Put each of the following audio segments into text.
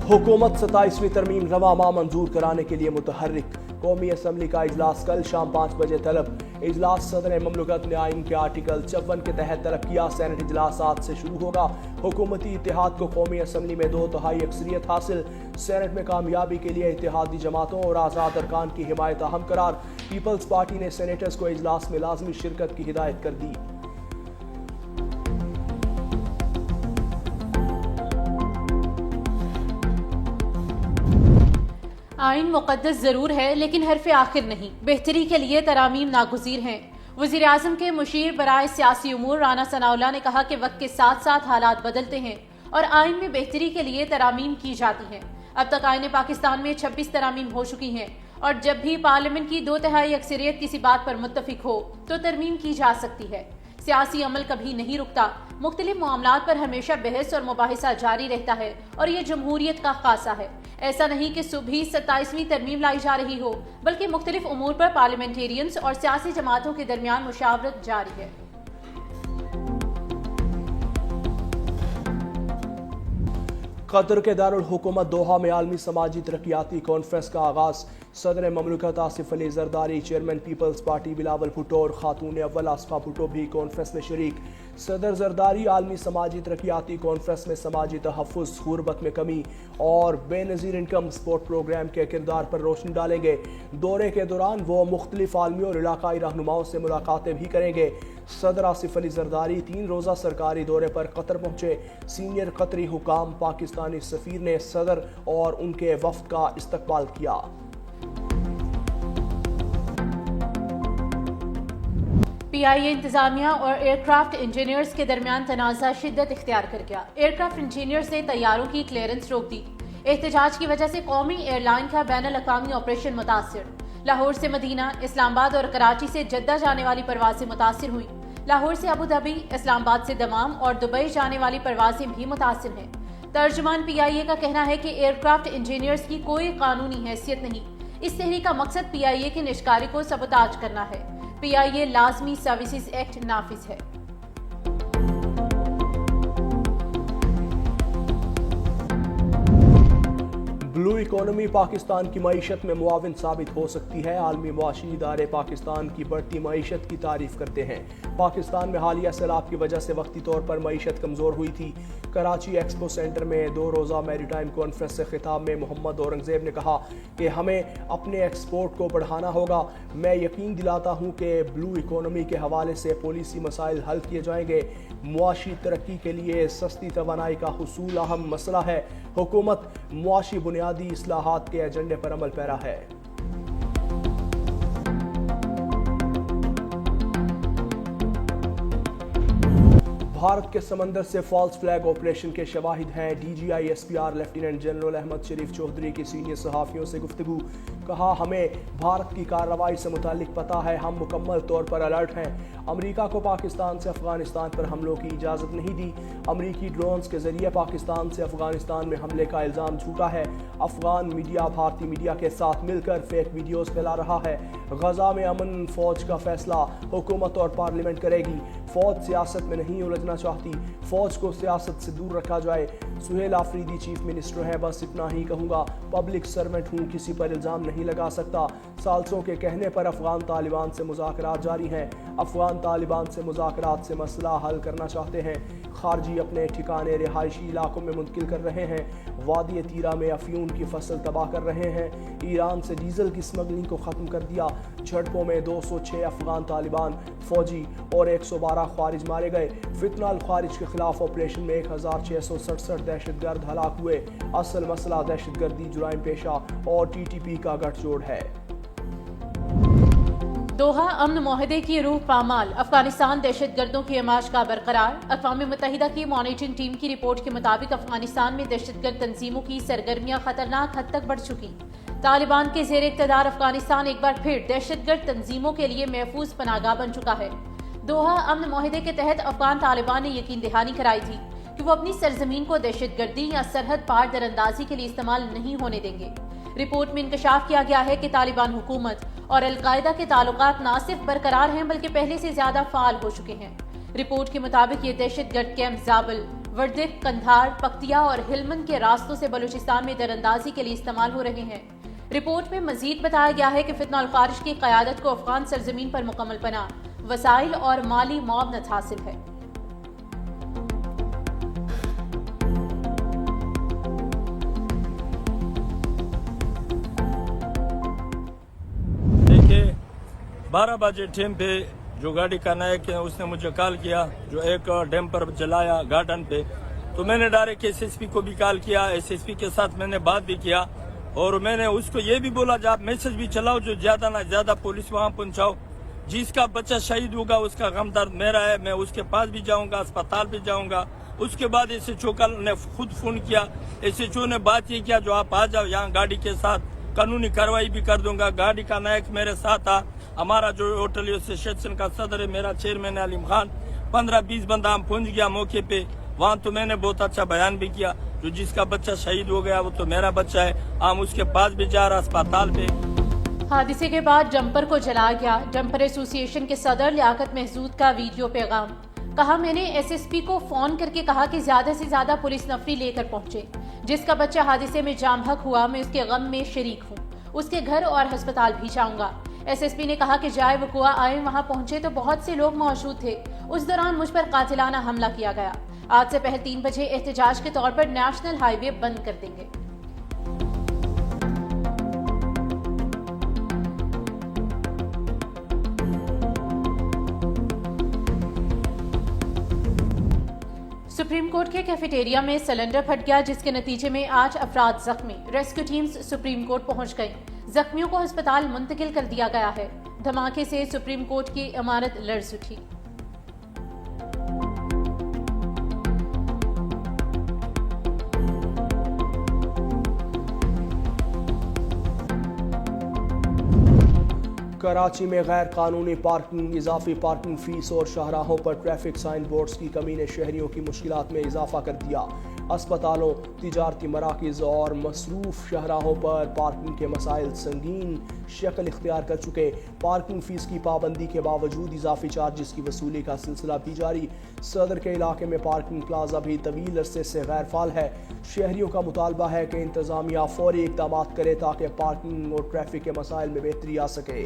हुकूमत 27वीं तरमीम रवा माह मंजूर कराने के लिए मुतहर्रिक। कौमी असम्बली का इजलास कल शाम 5 बजे तलब। इजलास सदर ममलकत ने आइन के आर्टिकल 54 के तहत तलब किया। सेनेट इजलास आज से शुरू होगा। हुकूमती इत्तेहाद को कौमी असम्बली में 2/3 अक्सरियत हासिल। सेनेट में कामयाबी के लिए इत्तेहादी जमातों और आज़ाद अरकान की हिमायत अहम करार। पीपल्स पार्टी ने सेनेटर्स को इजलास में लाजमी शिरकत की हिदायत कर दी। आइन मुक़द्दस ज़रूर है लेकिन हरफ आखिर नहीं। बेहतरी के लिए तरामीम नागुज़ीर हैं। वज़ीर आज़म के मुशीर बराए सियासी उमूर राना सनाउल्लाह ने कहा कि वक्त के साथ साथ हालात बदलते हैं और आइन में बेहतरी के लिए तरामीम की जाती हैं। अब तक आइन पाकिस्तान में 26 तरामीम हो चुकी हैं और जब भी पार्लियामेंट की 2/3 अक्सरियत किसी बात पर मुत्तफिक हो तो तरमीम की जा सकती है। सियासी अमल कभी नहीं रुकता। मुख्तलिफ मामलात पर हमेशा बहस और मुबाहिसा जारी रहता है और ये जमहूरियत का खासा है। ऐसा नहीं कि सुबह 27वीं तरमीम लाई जा रही हो, बल्कि मुख्तलिफ उमूर पर पार्लियामेंटेरियंस और सियासी जमातों के दरमियान मुशावरत जारी है। कतर के दारुल हुकूमत दोहा में आलमी समाजी तरक्याती कॉन्फ्रेंस का आगाज। सदर ममलकत आसिफ अली जरदारी, चेयरमैन पीपल्स पार्टी बिलावल भुट्टो और खातून अव्वल आसफा भुट्टो भी कॉन्फ्रेंस में शरीक। सदर जरदारी आलमी समाजी तरक्याती कॉन्फ्रेंस में समाजी तहफ़्फ़ुज़, गुर्बत में कमी और बेनज़ीर इनकम सपोर्ट प्रोग्राम के किरदार पर रोशनी डालेंगे। दौरे के दौरान वो मुख्तलिफ आलमी और इलाकाई रहनुमाओं से मुलाकातें भी करेंगे। सदर आसिफ अली जरदारी 3 रोज़ा सरकारी दौरे पर कतर पहुंचे। सीनियर कतरी हुकाम, पाकिस्तानी सफ़ीर ने सदर और उनके वफ़द का इस्तकबाल किया। PIA इंतजामिया और एयरक्राफ्ट इंजीनियर्स के दरमियान तनाज़ा शिद्दत इख्तियार कर गया। एयरक्राफ्ट इंजीनियर्स ने तैयारों की क्लियरेंस रोक दी। एहतजाज की वजह से कौमी एयरलाइन का बैनुल अक़वामी ऑपरेशन मुतासिर। लाहौर से मदीना, इस्लामाबाद और कराची से जद्दा जाने वाली परवाजें मुतासिर हुई। लाहौर से अबू धाबी, इस्लामाबाद से दमाम और दुबई जाने वाली परवाजें भी मुतासिर हैं। तर्जुमान PIA का कहना है कि एयरक्राफ्ट इंजीनियर्स की कोई कानूनी हैसियत नहीं। इस तहरीक का मकसद PIA के निष्कारी को सबोताज करना है। PIA लाजमी सर्विसेज एक्ट नाफिज है। ब्लू इकोनॉमी पाकिस्तान की मईशत में मुआविन साबित हो सकती है। आलमी मुआशी इदारे पाकिस्तान की बढ़ती मईशत की तारीफ करते हैं। पाकिस्तान में हालिया सैलाब की वजह से वक्ती तौर पर मईशत कमज़ोर हुई थी। कराची एक्सपो सेंटर में 2 रोज़ा मैरीटाइम कॉन्फ्रेंस से खिताब में मोहम्मद औरंगज़ेब ने कहा कि हमें अपने एक्सपोर्ट को बढ़ाना होगा। मैं यकीन दिलाता हूँ कि ब्लू इकोनॉमी के हवाले से पॉलिसी मसाइल हल किए जाएंगे। मुआशी तरक्की के लिए सस्ती तवानाई का हुसूल अहम मसला है। हुकूमत मुआशी बुनियादी इस्लाहात के एजेंडे पर अमल पैरा है। भारत के समंदर से फॉल्स फ्लैग ऑपरेशन के शवाहिद हैं। DGI SPR lieutenant general Ahmed Sharif Chaudhry की सीनियर सहाफ़ियों से गुफ्तगू। कहा, हमें भारत की कार्रवाई से मुतालिक पता है, हम मुकम्मल तौर पर अलर्ट हैं। अमेरिका को पाकिस्तान से अफगानिस्तान पर हमलों की इजाज़त नहीं दी। अमेरिकी ड्रोन्स के जरिए पाकिस्तान से अफगानिस्तान में हमले का इल्ज़ाम झूठा है। अफगान मीडिया भारतीय मीडिया के साथ मिलकर फेक वीडियोज़ फैला रहा है। गजा में अमन फौज का फैसला हुकूमत और पार्लियामेंट करेगी। फौज सियासत में नहीं उलझना चाहती। फौज को सियासत से दूर रखा जाए। सुहेल आफरीदी चीफ मिनिस्टर हैं, बस इतना ही कहूँगा। पब्लिक सर्वेंट हूँ, किसी पर इल्ज़ाम नहीं लगा सकता। साल्सों के कहने पर अफगान तालिबान से मुज़ाकरात जारी हैं। अफगान तालिबान से मुज़ाकरात से मसला हल करना चाहते हैं। खारजी अपने ठिकाने रिहायशी इलाकों में मुंतकिल कर रहे हैं। वादी तीरा में अफ्यून की फसल तबाह कर रहे हैं। ईरान से डीजल की स्मगलिंग को ख़त्म कर दिया। झड़पों में 206 अफगान तालिबान फौजी और 112 ख्वारिज मारे गए। फितनाल ख्वारिज के खिलाफ ऑपरेशन में 1667 दहशतगर्द हलाक हुए। असल मसला दहशतगर्दी, जुराइम पेशा और TTP का गठजोड़ है। दोहा अमन मुआहदे की रूह पामाल। अफगानिस्तान दहशतगर्दों की अमाश का बरकरार। अक़वाम मुत्तहिदा की मॉनिटरिंग टीम की रिपोर्ट के मुताबिक अफगानिस्तान में दहशतगर्द तंजीमों की सरगर्मियां खतरनाक हद तक बढ़ चुकी। तालिबान के ज़ेर इक़्तिदार अफगानिस्तान एक बार फिर दहशतगर्द तंजीमों के लिए महफूज पनाहगाह बन चुका है। दोहा अमन मुआहदे के तहत अफगान तालिबान ने यकीन दहानी कराई थी कि वो अपनी सरजमीन को दहशतगर्दी या सरहद पार दरअंदाजी के लिए इस्तेमाल नहीं होने देंगे। रिपोर्ट में इंकशाफ किया गया है कि तालिबान हुकूमत और अलकायदा के ताल्लुकात न सिर्फ बरकरार हैं बल्कि पहले से ज्यादा फाल हो चुके हैं। रिपोर्ट के मुताबिक ये दहशतगर्द कैंप जाबल, وردک، قندھار، پکتیا اور ہلمند کے راستوں سے بلوچستان میں دراندازی کے لیے استعمال ہو رہے ہیں۔ رپورٹ میں مزید بتایا گیا ہے کہ فتنہ الخارج کی قیادت کو افغان سرزمین پر مکمل پناہ، وسائل اور مالی معاونت حاصل ہے۔ دیکھیے 12 بجے ٹائم پہ جو گاڑی کا نائک ہے اس نے مجھے کال کیا، جو ایک ڈیمپر جلایا گارڈن پہ، تو میں نے ڈائریکٹ ایس ایس پی کو بھی کال کیا، ایس ایس پی کے ساتھ میں نے بات بھی کیا اور میں نے اس کو یہ بھی بولا جو آپ میسج بھی چلاؤ جو زیادہ نہ زیادہ پولیس وہاں پہنچاؤ، جس کا بچہ شہید ہوگا اس کا غم درد میرا ہے، میں اس کے پاس بھی جاؤں گا، اسپتال بھی جاؤں گا۔ اس کے بعد ایس ایچ او نے خود فون کیا، ایس ایچ او نے بات یہ کیا جو آپ آ جاؤ یہاں گاڑی کے ساتھ، قانونی کارروائی بھی کر دوں گا۔ گاڑی کا نائک میرے ساتھ تھا، ہمارا جو ہوٹل ایسوسیشن کا صدر ہے میرا چیئرمین علیم خان، 15-20 بندہ ہم پہنچ گیا موقع پہ وہاں، تو میں نے بہت اچھا بیان بھی کیا، جو جس کا بچہ شہید ہو گیا وہ تو میرا بچہ ہے، ہم اس کے پاس بھی جا رہا اسپتال پہ۔ حادثے کے بعد ڈمپر کو جلایا گیا۔ ڈمپر ایسوسی ایشن کے صدر لیاقت محسود کا ویڈیو پیغام، کہا میں نے ایس ایس پی کو فون کر کے کہا کہ زیادہ سے زیادہ پولیس نفری لے کر پہنچے، جس کا بچہ حادثے میں جام حق ہوا میں اس کے غم میں شریک ہوں، اس کے گھر اور ہسپتال بھی جاؤں گا۔ ایس ایس پی نے کہا کہ جائے وقوع آئے وہاں پہنچے تو بہت سے لوگ موجود تھے، اس دوران مجھ پر قاتلانہ حملہ کیا گیا۔ آج سے پہلے 3 بجے احتجاج کے طور پر نیشنل ہائی وے بند کر دیں گے۔ سپریم کورٹ کے کیفیٹیریا میں سلنڈر پھٹ گیا، جس کے نتیجے میں 8 افراد زخمی۔ ریسکیو ٹیمز سپریم کورٹ پہنچ گئی، زخمیوں کو ہسپتال منتقل کر دیا گیا ہے۔ دھماکے سے سپریم کورٹ کی عمارت لرز اٹھی۔ کراچی میں غیر قانونی پارکنگ، اضافی پارکنگ فیس اور شاہراہوں پر ٹریفک سائن بورڈز کی کمی نے شہریوں کی مشکلات میں اضافہ کر دیا۔ اسپتالوں، تجارتی مراکز اور مصروف شاہراہوں پر پارکنگ کے مسائل سنگین شکل اختیار کر چکے۔ پارکنگ فیس کی پابندی کے باوجود اضافی چارجز کی وصولی کا سلسلہ بھی جاری۔ صدر کے علاقے میں پارکنگ پلازا بھی طویل عرصے سے غیر فعال ہے۔ شہریوں کا مطالبہ ہے کہ انتظامیہ فوری اقدامات کرے تاکہ پارکنگ اور ٹریفک کے مسائل میں بہتری آ سکے۔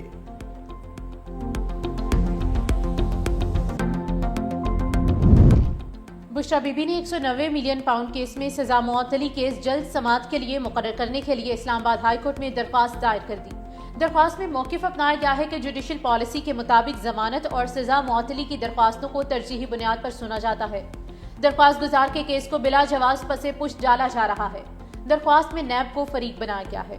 بشرا بی بی نے 190 ملین پاؤنڈ کیس میں سزا معطلی کیس جلد سماعت کے لیے مقرر کرنے کے لیے اسلام آباد ہائی کورٹ میں درخواست دائر کر دی۔ درخواست میں موقف اپنایا گیا ہے کہ جوڈیشل پالیسی کے مطابق ضمانت اور سزا معطلی کی درخواستوں کو ترجیحی بنیاد پر سنا جاتا ہے۔ درخواست گزار کے کیس کو بلا جواز پس پشت ڈالا جا رہا ہے۔ درخواست میں نیب کو فریق بنایا گیا ہے۔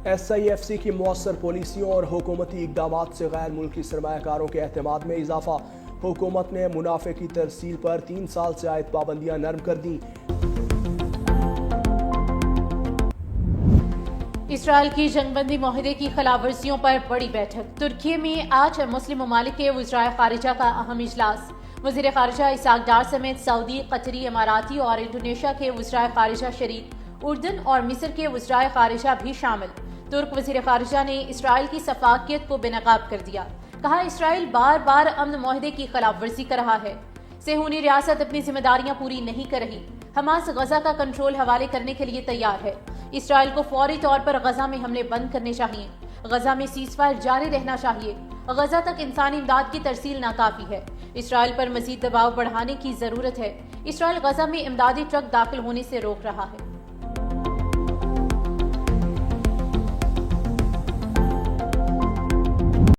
ایس آئی ایف سی کی مؤثر پالیسیوں اور حکومتی اقدامات سے غیر ملکی سرمایہ کاروں کے اعتماد میں اضافہ۔ حکومت نے منافع کی ترسیل پر 3 سال سے عائد پابندیاں نرم کر دیں۔ اسرائیل کی جنگ بندی معاہدے کی خلاف ورزیوں پر بڑی بیٹھک۔ ترکی میں آج مسلم ممالک کے وزرائے خارجہ کا اہم اجلاس۔ وزیر خارجہ اسحاق ڈار سمیت سعودی، قطری، اماراتی اور انڈونیشیا کے وزرائے خارجہ شریک۔ اردن اور مصر کے وزرائے خارجہ بھی شامل۔ ترک وزیر خارجہ نے اسرائیل کی شفافیت کو بے نقاب کر دیا، کہا اسرائیل بار بار امن معاہدے کی خلاف ورزی کر رہا ہے۔ صہیونی ریاست اپنی ذمہ داریاں پوری نہیں کر رہی۔ حماس غزہ کا کنٹرول حوالے کرنے کے لیے تیار ہے۔ اسرائیل کو فوری طور پر غزہ میں حملے بند کرنے چاہیے۔ غزہ میں سیز فائر جاری رہنا چاہیے۔ غزہ تک انسانی امداد کی ترسیل ناکافی ہے۔ اسرائیل پر مزید دباؤ بڑھانے کی ضرورت ہے۔ اسرائیل غزہ میں امدادی ٹرک داخل ہونے سے روک رہا ہے۔